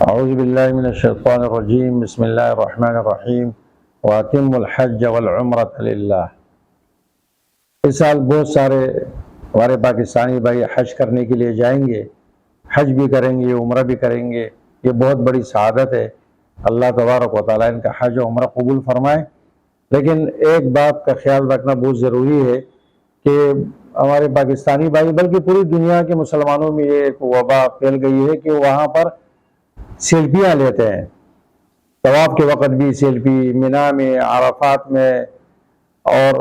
اعوذ باللہ من الشیطان الرجیم بسم اللہ الرحمن الرحیم واتم الحج والعمرۃ للہ۔ اس سال بہت سارے ہمارے پاکستانی بھائی حج کرنے کے لیے جائیں گے، حج بھی کریں گے، عمرہ بھی کریں گے۔ یہ بہت بڑی سعادت ہے، اللہ تبارک و تعالیٰ ان کا حج و عمرہ قبول فرمائے۔ لیکن ایک بات کا خیال رکھنا بہت ضروری ہے کہ ہمارے پاکستانی بھائی بلکہ پوری دنیا کے مسلمانوں میں یہ ایک وبا پھیل گئی ہے کہ وہاں پر سیلفیاں لیتے ہیں۔ طواف کے وقت بھی سیلفی، مینا میں، عرفات میں، اور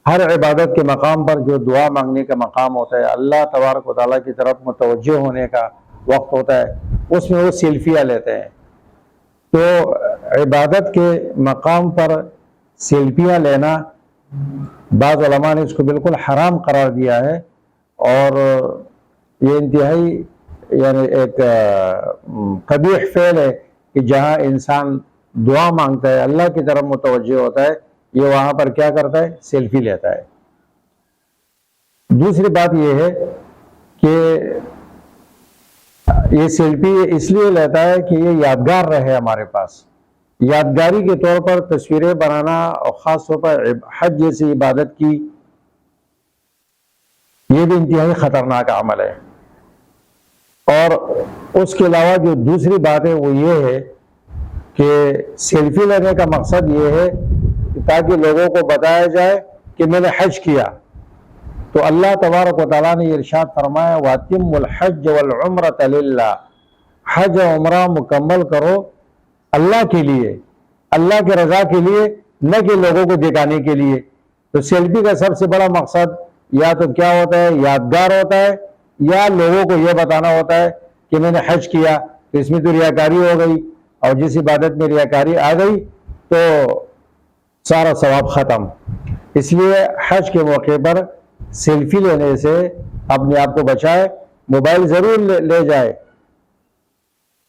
ہر عبادت کے مقام پر جو دعا مانگنے کا مقام ہوتا ہے، اللہ تبارک و تعالیٰ کی طرف متوجہ ہونے کا وقت ہوتا ہے، اس میں وہ سیلفیاں لیتے ہیں۔ تو عبادت کے مقام پر سیلفیاں لینا بعض علماء نے اس کو بالکل حرام قرار دیا ہے، اور یہ انتہائی ایک قبیح فعل ہے کہ جہاں انسان دعا مانگتا ہے، اللہ کی طرف متوجہ ہوتا ہے، یہ وہاں پر کیا کرتا ہے؟ سیلفی لیتا ہے۔ دوسری بات یہ ہے کہ یہ سیلفی اس لیے لیتا ہے کہ یہ یادگار رہے ہمارے پاس، یادگاری کے طور پر تصویریں بنانا، اور خاص طور پر حج جیسی عبادت کی، یہ بھی انتہائی خطرناک عمل ہے۔ اور اس کے علاوہ جو دوسری بات ہے وہ یہ ہے کہ سیلفی لینے کا مقصد یہ ہے تاکہ لوگوں کو بتایا جائے کہ میں نے حج کیا۔ تو اللہ تبارک و تعالیٰ نے یہ ارشاد فرمایا وَأَتِمُّ الْحَجَّ وَالْعُمْرَةَ لِلَّهِ، حج و عمرہ مکمل کرو اللہ کے لیے، اللہ کے رضا کے لیے، نہ کہ لوگوں کو دکھانے کے لیے۔ تو سیلفی کا سب سے بڑا مقصد یا تو کیا ہوتا ہے؟ یادگار ہوتا ہے، یا لوگوں کو یہ بتانا ہوتا ہے کہ میں نے حج کیا۔ تو اس میں تو ریاکاری ہو گئی، اور جس عبادت میں ریاکاری آ گئی تو سارا ثواب ختم۔ اس لیے حج کے موقع پر سیلفی لینے سے اپنے آپ کو بچائے۔ موبائل ضرور لے جائے،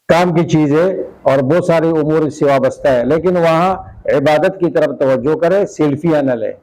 کام کی چیز ہے اور بہت سارے امور اس سے وابستہ ہے، لیکن وہاں عبادت کی طرف توجہ کرے، سیلفیاں نہ لے۔